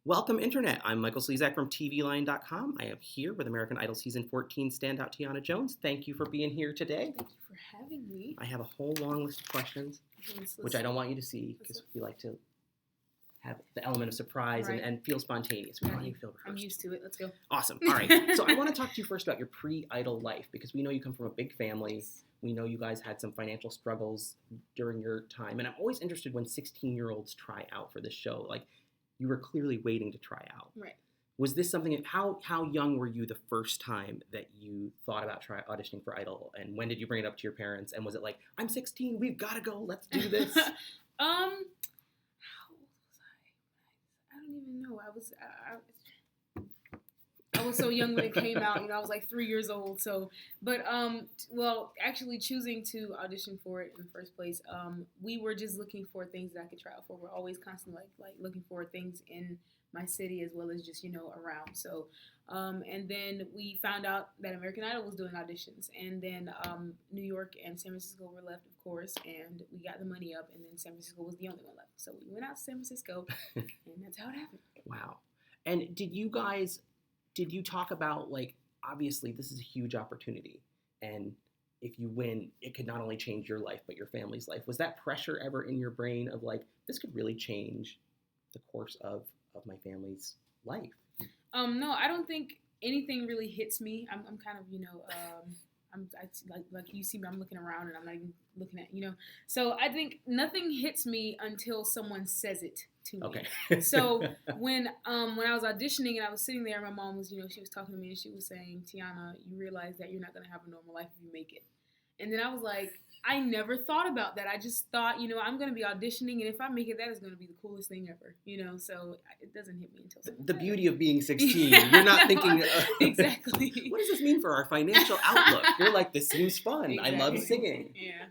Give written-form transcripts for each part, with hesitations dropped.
Welcome, Internet. I'm Michael Slezak from TVLine.com. I am here with American Idol Season 14 standout Tyanna Jones. Thank you for being here today. Thank you for having me. I have a whole long list of questions, which I don't want you to see because we like to have the element of surprise and feel spontaneous. We want you to feel rehearsed. I'm used to it. Let's go. Awesome. All right. So I want to talk to you first about your pre-Idol life because we know you come from a big family. We know you guys had some financial struggles during your time. And I'm always interested when 16-year-olds try out for this show. Like, you were clearly waiting to try out. Right. Was this something, how young were you the first time that you thought about auditioning for Idol? And when did you bring it up to your parents? And was it like, I'm 16, we've got to go, let's do this? How old was I? I don't even know. I was so young when it came out. I was like 3 years old. So, but actually choosing to audition for it in the first place, we were just looking for things that I could try out for. We're always constantly like looking for things in my city as well as just around. So, and then we found out that American Idol was doing auditions, and then New York and San Francisco were left, of course, and we got the money up, and then San Francisco was the only one left. So we went out to San Francisco, and that's how it happened. Wow. And did you talk about, like, obviously this is a huge opportunity, and if you win, it could not only change your life, but your family's life. Was that pressure ever in your brain of, like, this could really change the course of my family's life? No, I don't think anything really hits me. I'm kind of, like you see me, I'm looking around and I'm not even looking at, So I think nothing hits me until someone says it to me. Okay. So when I was auditioning and I was sitting there, my mom was, she was talking to me and she was saying, Tyanna, you realize that you're not going to have a normal life if you make it. And then I was like, I never thought about that. I just thought, I'm going to be auditioning, and if I make it, that is going to be the coolest thing ever, So it doesn't hit me until the beauty of being 16. You're not thinking, exactly. What does this mean for our financial outlook? You're like, this seems fun. Exactly. I love singing. Yeah.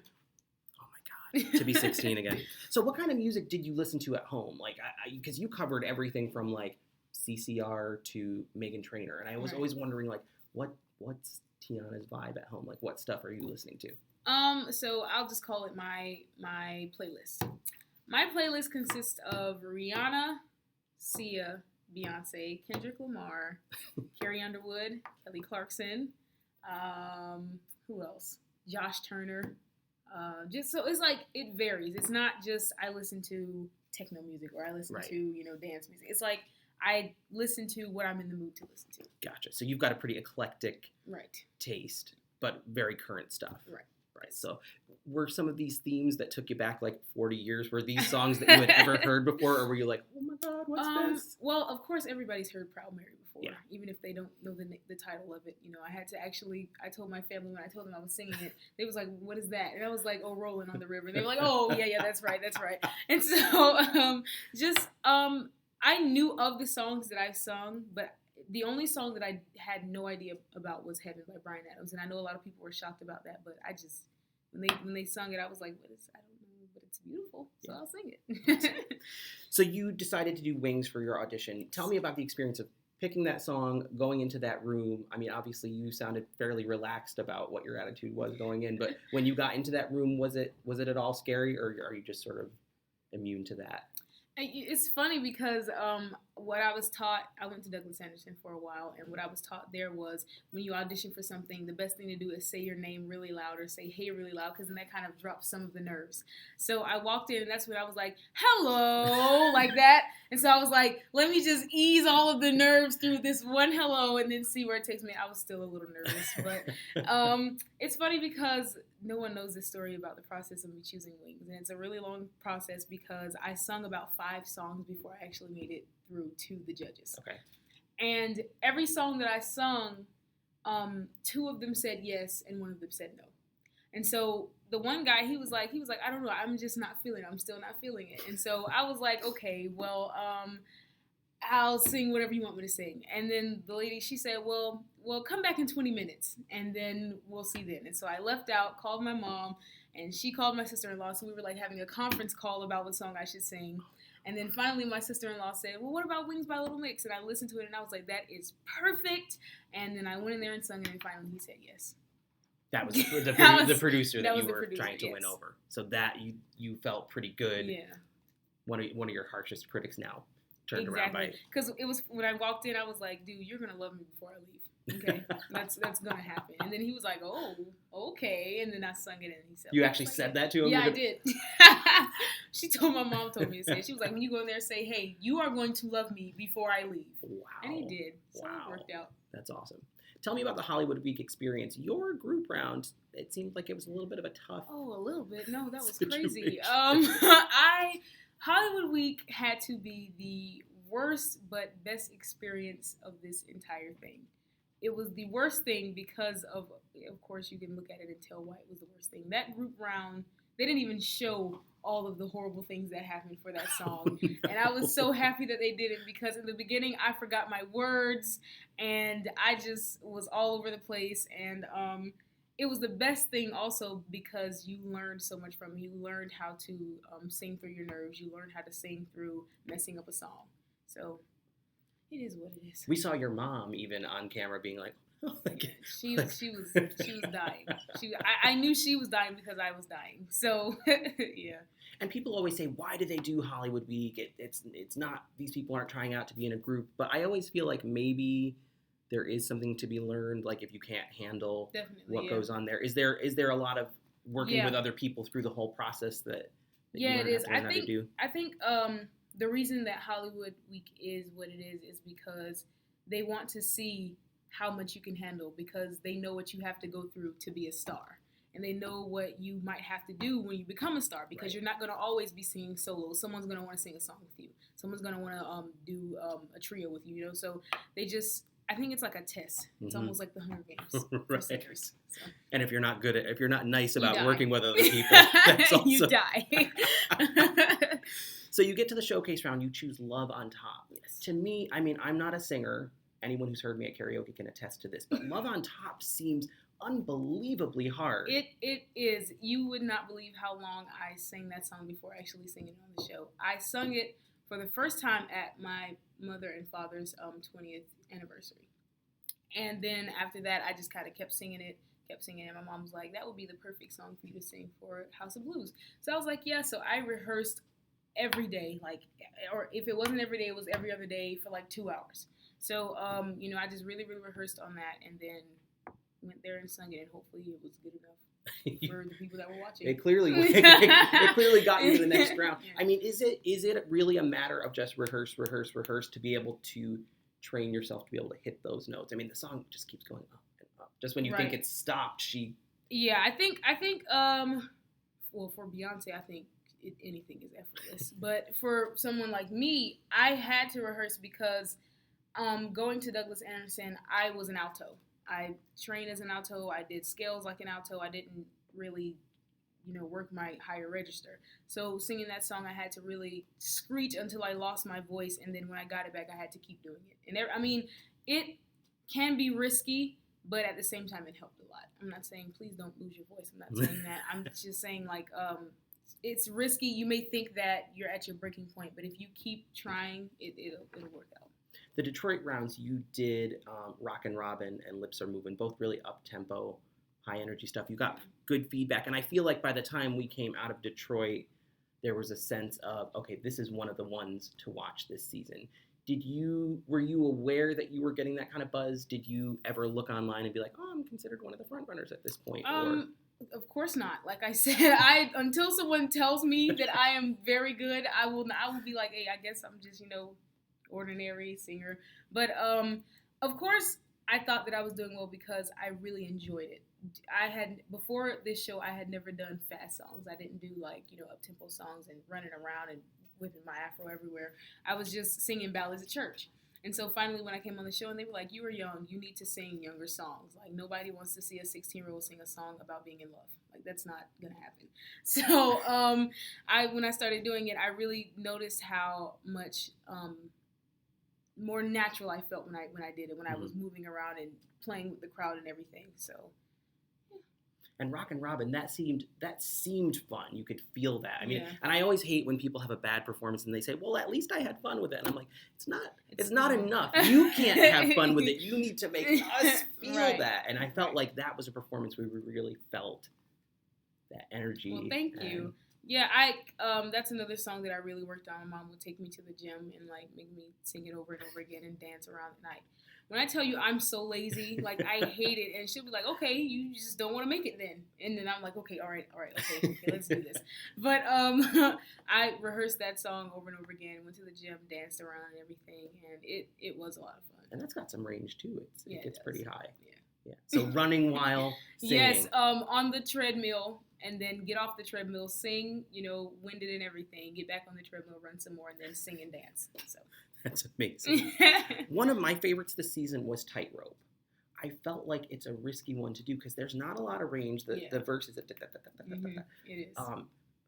Oh my God, to be 16 again. So what kind of music did you listen to at home? Like, because you covered everything from like CCR to Meghan Trainor, and I was always wondering, like, what's Tyanna's vibe at home? Like, what stuff are you listening to? So I'll just call it my playlist. My playlist consists of Rihanna, Sia, Beyonce, Kendrick Lamar, Carrie Underwood, Kelly Clarkson, who else? Josh Turner. Just so it's like it varies. It's not just I listen to techno music or I listen to dance music. It's like I listen to what I'm in the mood to listen to. Gotcha. So you've got a pretty eclectic taste, but very current stuff. Right. So were some of these themes that took you back like 40 years, were these songs that you had ever heard before, or were you like, oh my God, what's this? Well, of course, everybody's heard Proud Mary before, yeah. Even if they don't know the title of it. I had to I told my family when I told them I was singing it, they was like, what is that? And I was like, oh, Rolling on the River. And they were like, oh, yeah, that's right. And so I knew of the songs that I sung, but the only song that I had no idea about was Heaven by Bryan Adams. And I know a lot of people were shocked about that, but I just, when they sung it, I was like, I don't know, but it's beautiful, so I'll sing it. So you decided to do Wings for your audition. Tell me about the experience of picking that song, going into that room. I mean, obviously you sounded fairly relaxed about what your attitude was going in, but when you got into that room, was it at all scary, or are you just sort of immune to that? It's funny because what I was taught, I went to Douglas Anderson for a while, and what I was taught there was when you audition for something, the best thing to do is say your name really loud or say hey really loud, because then that kind of drops some of the nerves. So I walked in, and that's when I was like, hello, like that. And so I was like, let me just ease all of the nerves through this one hello and then see where it takes me. I was still a little nervous, but it's funny because no one knows this story about the process of me choosing Wings. And it's a really long process because I sung about 5 songs before I actually made it through to the judges. Okay. And every song that I sung, 2 of them said yes and 1 of them said no. And so the one guy, he was like, I don't know, I'm just not feeling it. I'm still not feeling it. And so I was like, okay, well, I'll sing whatever you want me to sing. And then the lady, she said, well, come back in 20 minutes and then we'll see then. And so I left out, called my mom, and she called my sister-in-law. So we were like having a conference call about what song I should sing. And then finally my sister-in-law said, well, what about Wings by Little Mix? And I listened to it and I was like, that is perfect. And then I went in there and sung it, and finally he said yes. That was the producer that you were trying to win over. So that you felt pretty good. Yeah. One of your harshest critics now turned around by. Because it was when I walked in, I was like, dude, you're gonna love me before I leave. Okay, that's gonna happen. And then he was like, oh, okay. And then I sung it, and he said, You actually said that to him? Yeah, I did. My mom told me to say it. She was like, when you go in there, say, hey, you are going to love me before I leave. Wow. And he did. So it worked out. That's awesome. Tell me about the Hollywood Week experience. Your group round, it seemed like it was a little bit of a tough. Oh, a little bit. No, that was situation. crazy. Hollywood Week had to be the worst but best experience of this entire thing. It was the worst thing because of course, you can look at it and tell why it was the worst thing. That group round, they didn't even show all of the horrible things that happened for that song. No. And I was so happy that they did it because in the beginning, I forgot my words and I just was all over the place. And it was the best thing also because you learned so much from it. You learned how to sing through your nerves. You learned how to sing through messing up a song. So it is what it is. We saw your mom even on camera being like, oh, she was dying. I knew she was dying because I was dying. So yeah. And people always say, why do they do Hollywood Week? It's not, these people aren't trying out to be in a group. But I always feel like maybe there is something to be learned. Like if you can't handle what goes on there, is there a lot of working with other people through the whole process that it is. I think the reason that Hollywood Week is what it is because they want to see how much you can handle because they know what you have to go through to be a star. And they know what you might have to do when you become a star because you're not going to always be singing solo. Someone's going to want to sing a song with you. Someone's going to want to do a trio with you, So they just, I think it's like a test. It's almost like the Hunger Games for singers. So. And if you're not nice about working with other people, that's also... you die. So you get to the showcase round, you choose Love on Top. Yes. To me, I mean, I'm not a singer. Anyone who's heard me at karaoke can attest to this. But Love on Top seems unbelievably hard. It is. You would not believe how long I sang that song before actually singing it on the show. I sung it for the first time at my mother and father's 20th anniversary. And then after that, I just kind of kept singing it. And my mom was like, that would be the perfect song for you to sing for House of Blues. So I was like, yeah. So I rehearsed every day, or if it wasn't every day, it was every other day for 2 hours. So, I just really, really rehearsed on that and then went there and sung it, and hopefully it was good enough for the people that were watching. It clearly got you to the next round. Yeah. I mean, is it really a matter of just rehearse to be able to train yourself to be able to hit those notes? I mean, the song just keeps going up and up. Just when you think it's stopped, Yeah, I think. Well, for Beyonce, I think anything is effortless. But for someone like me, I had to rehearse because going to Douglas Anderson, I was an alto. I trained as an alto. I did scales like an alto. I didn't really, work my higher register. So singing that song, I had to really screech until I lost my voice. And then when I got it back, I had to keep doing it. And it can be risky, but at the same time, it helped a lot. I'm not saying please don't lose your voice. I'm not saying that. I'm just saying it's risky. You may think that you're at your breaking point, but if you keep trying, it'll work out. The Detroit rounds, you did Rockin' Robin and Lips Are Moving, both really up-tempo, high-energy stuff. You got good feedback, and I feel like by the time we came out of Detroit, there was a sense of, okay, this is one of the ones to watch this season. Were you aware that you were getting that kind of buzz? Did you ever look online and be like, oh, I'm considered one of the front runners at this point? Of course not. Like I said, until someone tells me that I am very good, I will be like, hey, I guess I'm just, ordinary singer. But of course I thought that I was doing well because I really enjoyed it. Before this show, I had never done fast songs. I didn't do up-tempo songs and running around and whipping my afro everywhere. I was just singing ballads at church. And so finally when I came on the show and they were like, you were young, you need to sing younger songs. Like nobody wants to see a 16-year-old sing a song about being in love. Like that's not gonna happen. So when I started doing it, I really noticed how much more natural I felt when I did it, when I was moving around and playing with the crowd and everything. So, yeah. And Rockin' Robin, that seemed fun. You could feel that. I mean, and I always hate when people have a bad performance and they say, "Well, at least I had fun with it." And I'm like, it's not enough. You can't have fun with it. You need to make us feel that. And I felt like that was a performance where we really felt that energy. Well, thank you. Yeah, that's another song that I really worked on. My mom would take me to the gym and like make me sing it over and over again and dance around at night. When I tell you I'm so lazy, like I hate it, and she'll be like, "Okay, you just don't want to make it then," and then I'm like, "Okay, all right, okay, let's do this." But I rehearsed that song over and over again. Went to the gym, danced around and everything, and it was a lot of fun. And that's got some range too. It gets pretty high. Yeah. Yeah. So running while singing. Yes, on the treadmill, and then get off the treadmill, sing, winded and everything. Get back on the treadmill, run some more, and then sing and dance. So that's amazing. One of my favorites this season was Tightrope. I felt like it's a risky one to do because there's not a lot of range. The verses, it is.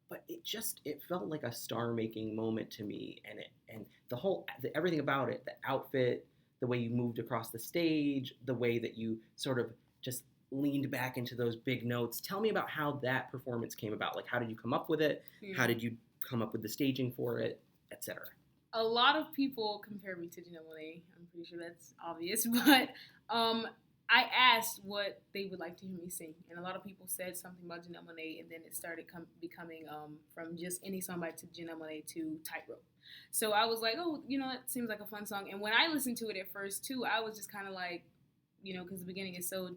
But it felt like a star-making moment to me, and everything about it, the outfit, the way you moved across the stage, the way that you sort of just leaned back into those big notes. Tell me about how that performance came about. Like, how did you come up with it? Yeah. How did you come up with the staging for it, etc.? A lot of people compare me to Janelle Monáe. I'm pretty sure that's obvious, but I asked what they would like to hear me sing, and a lot of people said something about Janelle Monáe, and then it started becoming from just any song by Janelle Monáe to Tightrope. So I was like, oh, that seems like a fun song. And when I listened to it at first too, I was just kind of like, because the beginning is so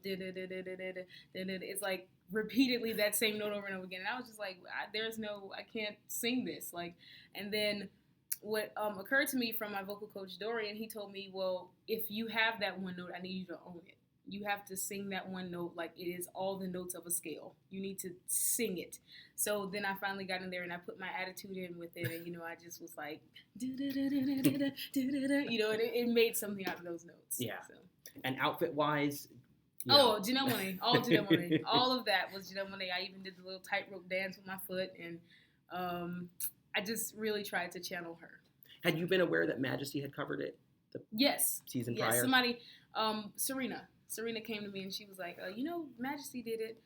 it's like repeatedly that same note over and over again, and I was just like, I can't sing this. Like, and then what occurred to me from my vocal coach Dorian, he told me, well, if you have that one note, I need you to own it. You have to sing that one note like it is all the notes of a scale. You need to sing it. So then I finally got in there and I put my attitude in with it, and I just was like, and it made something out of those notes. Yeah. So. And outfit-wise. Oh, Janelle Monáe, all Janelle Monáe, all of that was Janelle Monáe. I even did the little tightrope dance with my foot, and I just really tried to channel her. Had you been aware that Majesty had covered it? Yes. Season prior? Somebody, Serena came to me and she was like, Majesty did it.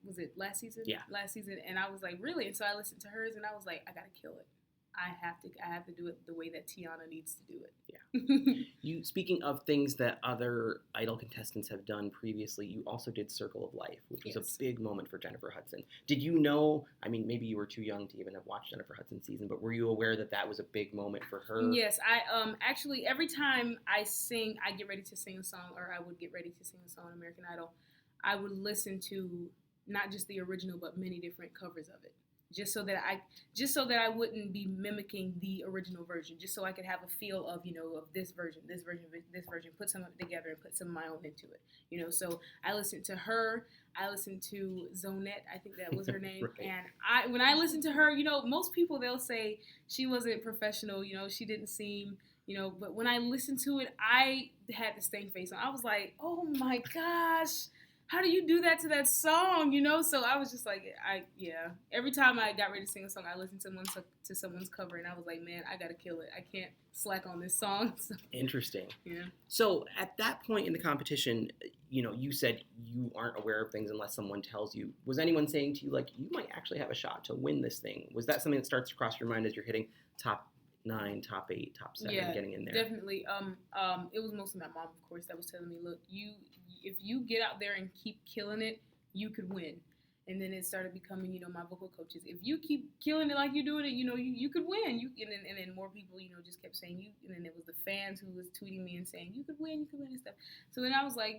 Was it last season? Yeah. Last season. And I was like, really? And so I listened to hers and I was like, I gotta kill it. I have to do it the way that Tyanna needs to do it. Yeah. You, speaking of things that other Idol contestants have done previously, you also did Circle of Life, which was a big moment for Jennifer Hudson. Did you know, I mean, maybe you were too young to even have watched Jennifer Hudson's season, but were you aware that that was a big moment for her? Yes, I actually, every time I get ready to sing a song, or I would get ready to sing a song on American Idol, I would listen to not just the original, but many different covers of it. Just so that I wouldn't be mimicking the original version, just so I could have a feel of, of this version, put some of it together and put some of my own into it, so I listened to her, I listened to Zonette, I think that was her name, Right. And when I listened to her, most people, they'll say she wasn't professional, she didn't seem, but when I listened to it, I had the stank face on. I was like, oh my gosh, how do you do that to that song, So I was just like, every time I got ready to sing a song, I listened to someone's cover, and I was like, man, I got to kill it. I can't slack on this song. So, interesting. Yeah. So at that point in the competition, you said you aren't aware of things unless someone tells you. Was anyone saying to you, like, you might actually have a shot to win this thing? Was that something that starts to cross your mind as you're hitting top 9, top 8, top 7, getting in there? Definitely. It was mostly my mom, of course, that was telling me, look, if you get out there and keep killing it, you could win. And then it started becoming, my vocal coaches. If you keep killing it like you're doing it, you could win. And then more people, just kept saying you. And then it was the fans who was tweeting me and saying you could win and stuff. So then I was like,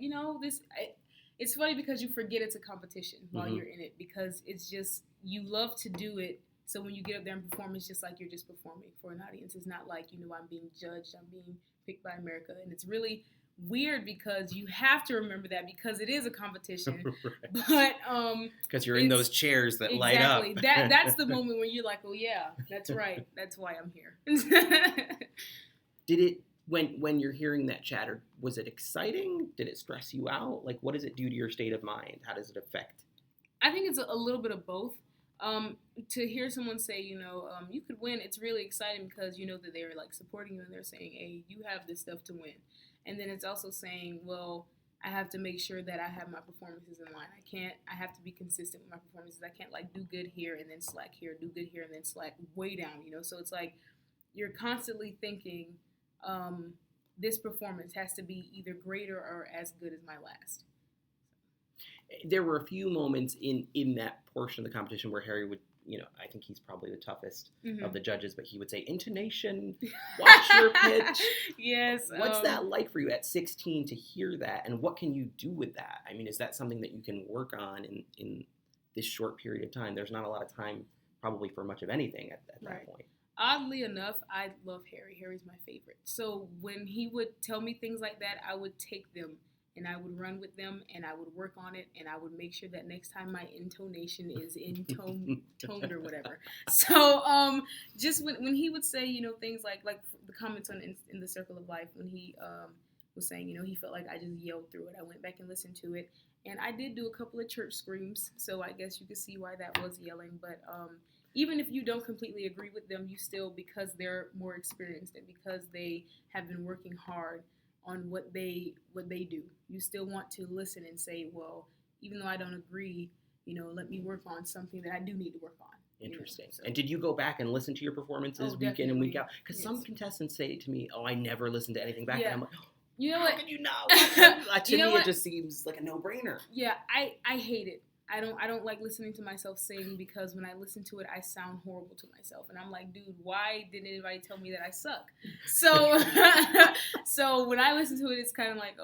it's funny because you forget it's a competition while you're in it, because it's just, you love to do it. So when you get up there and perform, it's just like you're just performing for an audience. It's not like, I'm being judged, I'm being picked by America. And it's really weird because you have to remember that because it is a competition. Right. But because you're in those chairs that light up. That's the moment when you're like, oh yeah, that's right. That's why I'm here. Did it, when you're hearing that chatter, was it exciting? Did it stress you out? Like, what does it do to your state of mind? How does it affect? I think it's a little bit of both. To hear someone say, you could win, it's really exciting because you know that they're like supporting you and they're saying, hey, you have this stuff to win. And then it's also saying, well, I have to make sure that I have my performances in line. I have to be consistent with my performances. I can't like do good here and then slack here, do good here and then slack way down, So it's like you're constantly thinking this performance has to be either greater or as good as my last. There were a few moments in that portion of the competition where Harry would I think he's probably the toughest Mm-hmm. of the judges, but he would say, intonation, watch your pitch. Yes. What's that like for you at 16 to hear that, and what can you do with that? I mean, is that something that you can work on in this short period of time? There's not a lot of time probably for much of anything at that Right. point. Oddly enough, I love Harry. Harry's my favorite. So when he would tell me things like that, I would take them and I would run with them and I would work on it and I would make sure that next time my intonation is toned or whatever. So just when he would say, things like the comments on in the Circle of Life, when he was saying, he felt like I just yelled through it. I went back and listened to it, and I did do a couple of church screams, so I guess you could see why that was yelling. But even if you don't completely agree with them, you still, because they're more experienced and because they have been working hard on what they do, you still want to listen and say, well, even though I don't agree, let me work on something that I do need to work on. Interesting. So. And did you go back and listen to your performances week in and week out? Because some contestants say to me, I never listened to anything back. And I'm like, how could you not? To me, it just seems like a no-brainer. Yeah, I hate it. I don't like listening to myself sing, because when I listen to it, I sound horrible to myself. And I'm like, dude, why didn't anybody tell me that I suck? So, so when I listen to it, it's kind of like,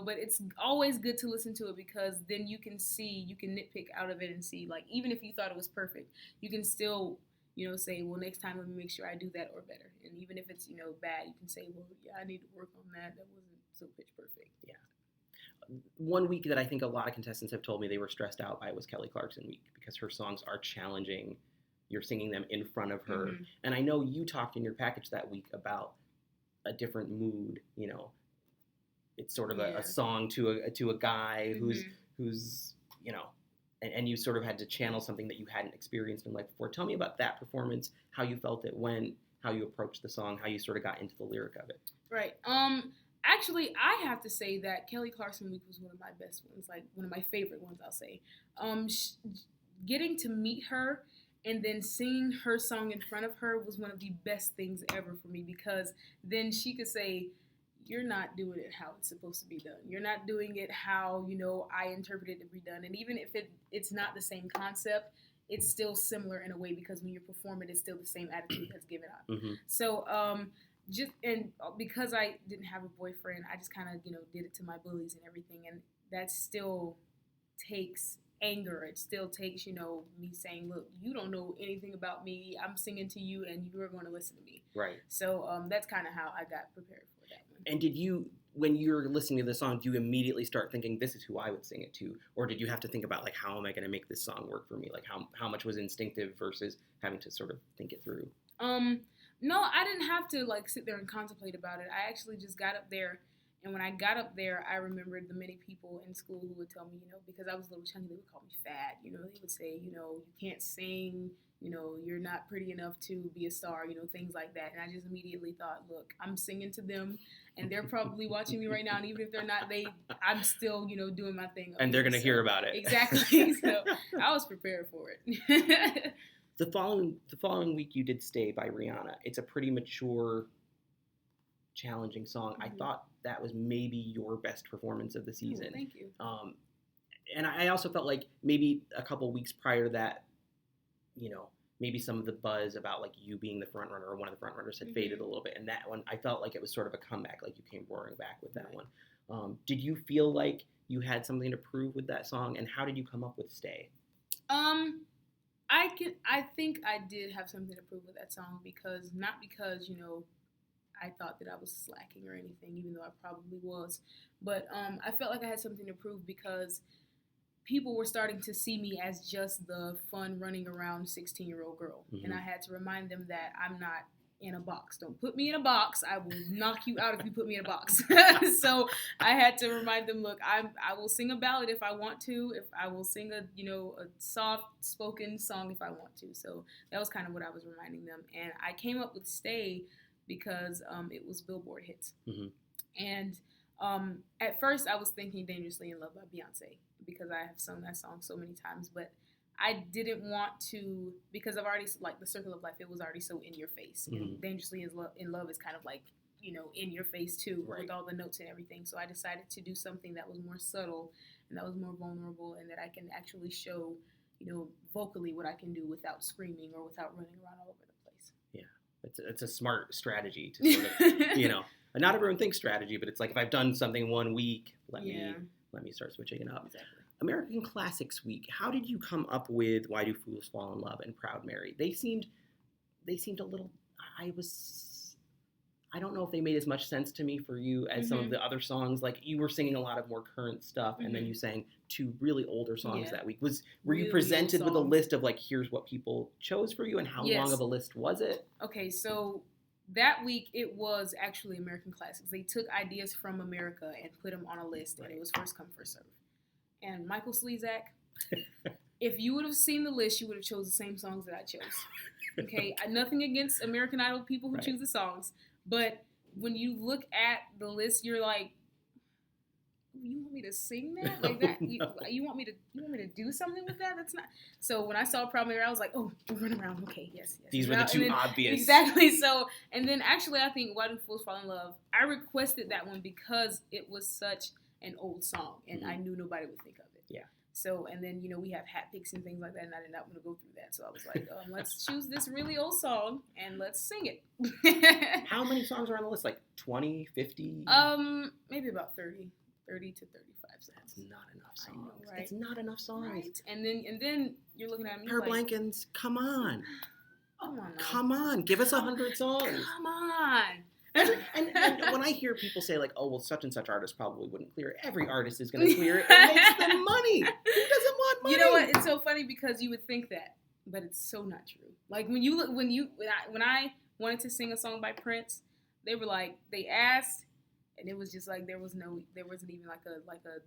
but it's always good to listen to it, because then you can nitpick out of it and see, like, even if you thought it was perfect, you can still, say, well, next time let me make sure I do that or better. And even if it's, bad, you can say, well, yeah, I need to work on that. That wasn't so pitch perfect. Yeah. One week that I think a lot of contestants have told me they were stressed out by was Kelly Clarkson week, because her songs are challenging. You're singing them in front of her. Mm-hmm. And I know you talked in your package that week about a different mood, it's sort of a song to a guy who's and you sort of had to channel something that you hadn't experienced in life before. Tell me about that performance, how you felt it went, how you approached the song, how you sort of got into the lyric of it. Right. Actually, I have to say that Kelly Clarkson week was one of my best ones, like one of my favorite ones, I'll say. Getting to meet her and then singing her song in front of her was one of the best things ever for me, because then she could say, you're not doing it how it's supposed to be done. You're not doing it how, I interpreted it to be done. And even if it's not the same concept, it's still similar in a way, because when you perform it, it's still the same attitude that's given out. Mm-hmm. So, because I didn't have a boyfriend, I just kind of, did it to my bullies and everything. And that still takes anger. It still takes, me saying, look, you don't know anything about me. I'm singing to you and you're going to listen to me. Right. So that's kind of how I got prepared for that one. And did you, when you're listening to the song, do you immediately start thinking, this is who I would sing it to? Or did you have to think about, like, how am I going to make this song work for me? Like, how much was instinctive versus having to sort of think it through? No, I didn't have to, sit there and contemplate about it. I actually just got up there, and when I got up there, I remembered the many people in school who would tell me, because I was a little chunky, they would call me fat. They would say, you can't sing, you're not pretty enough to be a star, things like that. And I just immediately thought, look, I'm singing to them, and they're probably watching me right now, and even if they're not, I'm still, doing my thing. And they're going to hear about it. Exactly. So I was prepared for it. The following week, you did Stay by Rihanna. It's a pretty mature, challenging song. Mm-hmm. I thought that was maybe your best performance of the season. Oh, thank you. And I also felt like maybe a couple weeks prior to that, maybe some of the buzz about, like, you being the front runner or one of the front runners had faded a little bit. And that one, I felt like it was sort of a comeback, like you came roaring back with that one. Did you feel like you had something to prove with that song? And how did you come up with Stay? I think I did have something to prove with that song, not because I thought that I was slacking or anything, even though I probably was, but I felt like I had something to prove because people were starting to see me as just the fun running around 16-year-old girl, mm-hmm. and I had to remind them that I'm not in a box. Don't put me in a box. I will knock you out if you put me in a box. So I had to remind them, look, I will sing a ballad if I want to, if I will sing a soft spoken song if I want to. So that was kind of what I was reminding them. And I came up with Stay because it was Billboard hits. Mm-hmm. And at first I was thinking Dangerously in Love by Beyonce because I have sung that song so many times, but I didn't want to, because I've already, like, the Circle of Life, it was already so in your face. Mm-hmm. And Dangerously in Love is kind of like, in your face too, right, with all the notes and everything. So I decided to do something that was more subtle and that was more vulnerable and that I can actually show, vocally what I can do without screaming or without running around all over the place. Yeah, it's a smart strategy to sort of, not everyone thinks strategy, but it's like if I've done something 1 week, let me start switching it up. Exactly. American Classics Week. How did you come up with Why Do Fools Fall in Love and Proud Mary? They seemed a little. I don't know if they made as much sense to me for you as some of the other songs. Like you were singing a lot of more current stuff, and then you sang 2 really older songs that week. Were really you presented with a list of like, here's what people chose for you, and how long of a list was it? Okay, so that week it was actually American Classics. They took ideas from America and put them on a list, and it was first come, first serve. And Michael Slezak, if you would have seen the list, you would have chose the same songs that I chose. Okay, nothing against American Idol people who choose the songs, but when you look at the list, you're like, you want me to sing that like that? You want me to do something with that? That's not. So when I saw Proud Mary, I was like, oh, run around. Okay, yes. These were the two obvious. Exactly. So and then actually, I think Why Do Fools Fall in Love? I requested that one because it was such an old song, and I knew nobody would think of it. Yeah. So, and then, we have hat picks and things like that, and I did not want to go through that. So I was like, let's choose this really old song, and let's sing it. How many songs are on the list? Like 20, 50? Maybe about 30 to 35 songs. That's not enough songs. I know, right? It's not enough songs. Right. And then you're looking at me Per Blankens, come on. Come on now. Come on. Give us 100 songs. Come on. And when I hear people say, like, oh, well, such and such artist probably wouldn't clear it, every artist is going to clear it. It makes them money. Who doesn't want money? You know what? It's so funny because you would think that, but it's so not true. Like, when I wanted to sing a song by Prince, they were like, they asked, and it was just like, there wasn't even like a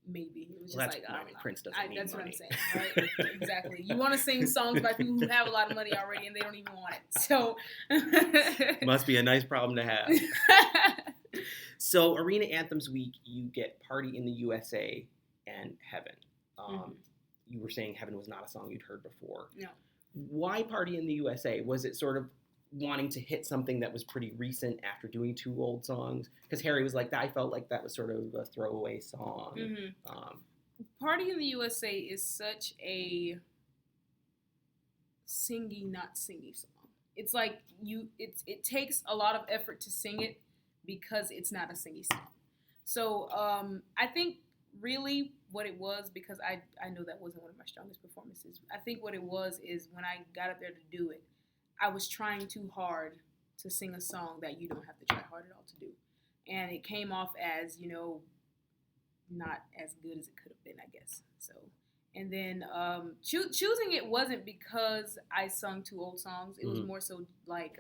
maybe. It was just like, I don't know. Prince doesn't need that's money. What I'm saying, right? Exactly. You want to sing songs by people who have a lot of money already and they don't even want it. So must be a nice problem to have. So Arena Anthems Week, you get Party in the USA and Heaven. You were saying Heaven was not a song you'd heard before. No. Why Party in the USA? Was it sort of wanting to hit something that was pretty recent after doing 2 old songs? Because Harry was like, I felt like that was sort of a throwaway song. Party in the USA is such a singy, not singy song. It's like it takes a lot of effort to sing it because it's not a singy song. So I think really what it was, because I know that wasn't one of my strongest performances. I think what it was is when I got up there to do it, I was trying too hard to sing a song that you don't have to try hard at all to do. And it came off as, not as good as it could have been, I guess. So, and then choosing it wasn't because I sung 2 old songs. It was more so like,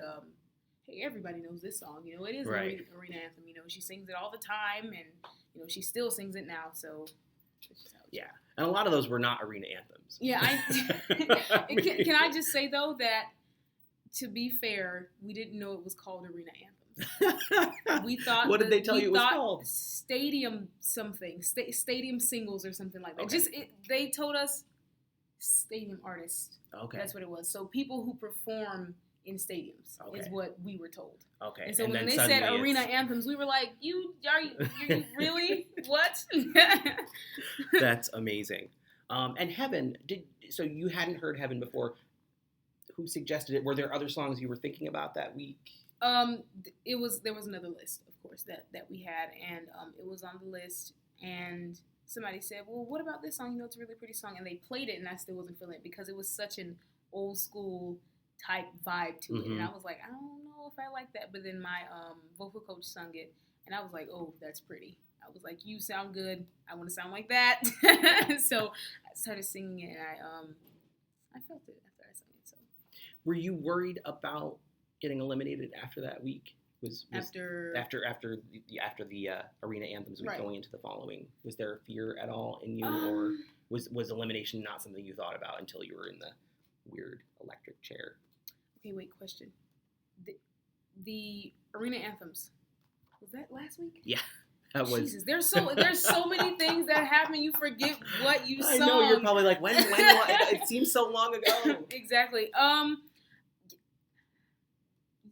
hey, everybody knows this song. It is an arena anthem. She sings it all the time, and, she still sings it now. So, it's just how it's yeah. And a lot of those were not arena anthems. Yeah. Can I just say, though, that to be fair, we didn't know it was called Arena Anthems. We thought. What did they tell you it was called? Stadium something, stadium singles or something like that. Okay. They told us stadium artists. Okay. That's what it was. So people who perform in stadiums is what we were told. Okay. And so when they said Arena Anthems, we were like, you really what? That's amazing. And Heaven, so you hadn't heard Heaven before. Who suggested it? Were there other songs you were thinking about that week? There was another list, of course, that we had, and it was on the list, and somebody said, well, what about this song? It's a really pretty song, and they played it, and I still wasn't feeling it because it was such an old school type vibe to it, and I was like, I don't know if I like that, but then my vocal coach sung it, and I was like, oh, that's pretty. I was like, you sound good. I want to sound like that. So I started singing it, and I felt it after I sang it. So. Were you worried about getting eliminated after that week? After the Arena Anthems week going into the following? Was there a fear at all in you, or was elimination not something you thought about until you were in the weird electric chair? Okay, wait. Question: the Arena Anthems, was that last week? Yeah. Jesus, there's so many things that happen. You forget what you sung. I know, you're probably like, when it seems so long ago. Exactly.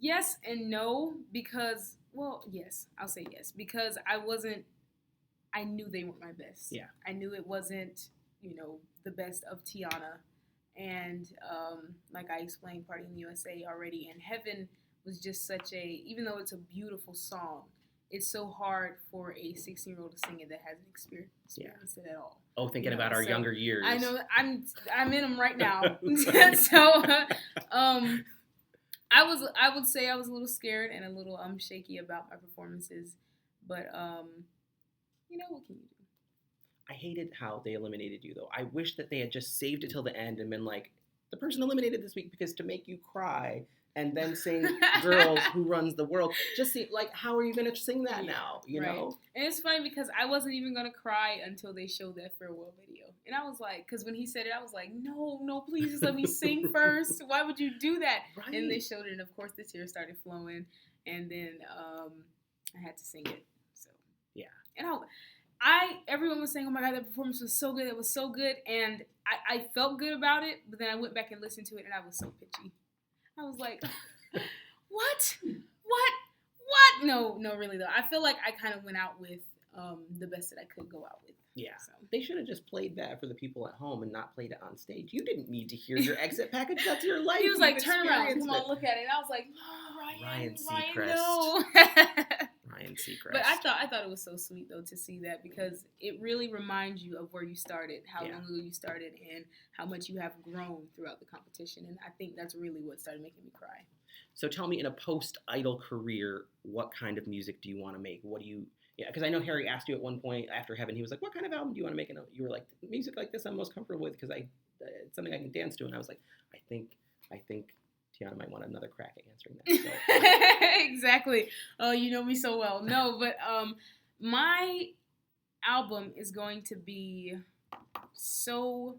Yes and no, because, well, yes, I'll say yes, because I knew they weren't my best. Yeah. I knew it wasn't, the best of Tyanna. And like I explained, Party in the USA already, and Heaven was just such a, even though it's a beautiful song, it's so hard for a 16-year-old to sing it that hasn't experienced it at all. Oh, thinking about our younger years. I know, I'm in them right now. So I would say I was a little scared and a little shaky about my performances, but what can you do? I hated how they eliminated you, though. I wish that they had just saved it till the end and been like, the person eliminated this week because to make you cry and then sing Girls Who Runs the World. Just see, like, how are you going to sing that now, you know? And it's funny because I wasn't even going to cry until they showed that farewell video. And I was like, because when he said it, I was like, no, please just let me sing first. Why would you do that? Right. And they showed it, and of course the tears started flowing. And then I had to sing it. So yeah. And everyone was saying, oh my God, that performance was so good. It was so good. And I felt good about it, but then I went back and listened to it, and I was so pitchy. I was like, what? No, really, though. I feel like I kind of went out with the best that I could go out with. Yeah. So. They should have just played that for the people at home and not played it on stage. You didn't need to hear your exit package. That's your life. He was like, turn around. Come on, look at it. And I was like, no, Ryan Seacrest. No. Ryan Seacrest. But I thought it was so sweet, though, to see that because it really reminds you of where you started, how long ago you started, and how much you have grown throughout the competition. And I think that's really what started making me cry. So tell me, in a post-Idol career, what kind of music do you want to make? What do you... Yeah, because I know Harry asked you at one point after Heaven, he was like, what kind of album do you want to make? And you were like, music like this I'm most comfortable with because it's something I can dance to. And I was like, I think Tyanna might want another crack at answering that. So. Exactly. Oh, you know me so well. No, but my album is going to be so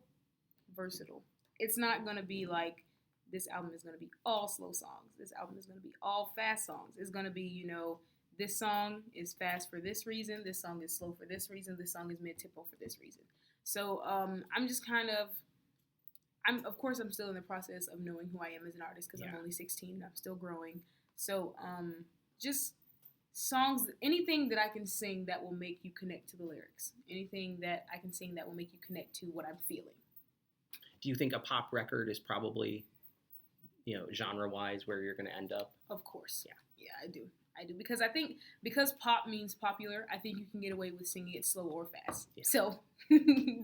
versatile. It's not going to be like this album is going to be all slow songs. This album is going to be all fast songs. It's going to be, this song is fast for this reason. This song is slow for this reason. This song is mid-tempo for this reason. So I'm just kind of, of course, I'm still in the process of knowing who I am as an artist because I'm only 16 and I'm still growing. So just songs, anything that I can sing that will make you connect to the lyrics. Anything that I can sing that will make you connect to what I'm feeling. Do you think a pop record is probably, genre-wise where you're going to end up? Of course. Yeah, I do. Because I think, because pop means popular, I think you can get away with singing it slow or fast. Yeah. So,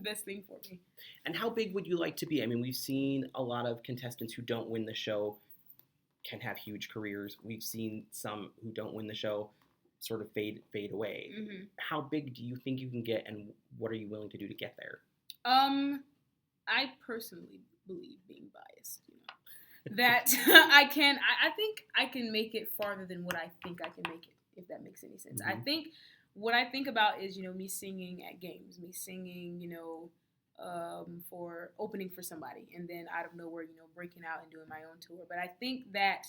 best thing for me. And how big would you like to be? I mean, we've seen a lot of contestants who don't win the show can have huge careers. We've seen some who don't win the show sort of fade away. Mm-hmm. How big do you think you can get, and what are you willing to do to get there? I personally believe, being biased, that I think I can make it farther than what I think I can make it, if that makes any sense. Mm-hmm. I think what I think about is, me singing at games, me singing, for opening for somebody, and then out of nowhere, breaking out and doing my own tour. But I think that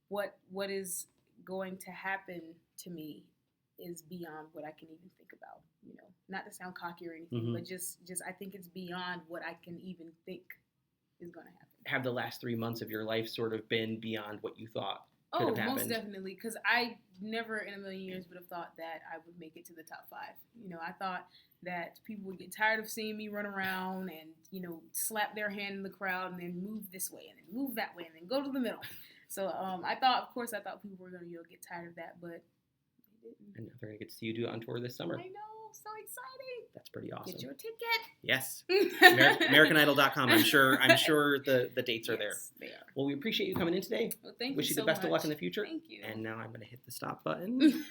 what is going to happen to me is beyond what I can even think about, not to sound cocky or anything, mm-hmm. but just I think it's beyond what I can even think is going to happen. Have the last 3 months of your life sort of been beyond what you thought could have happened? Most definitely, because I never in a million years would have thought that I would make it to the top 5. I thought that people would get tired of seeing me run around and, slap their hand in the crowd and then move this way and then move that way and then go to the middle. So I thought people were going to, get tired of that, but they didn't. And now they're going to get to see you do it on tour this summer. I know. So exciting. That's pretty awesome. Get your ticket. Yes. AmericanIdol.com. I'm sure the dates are there. They are. Well, we appreciate you coming in today. Well, thank you. Wish you the best of luck in the future. Thank you. And now I'm going to hit the stop button.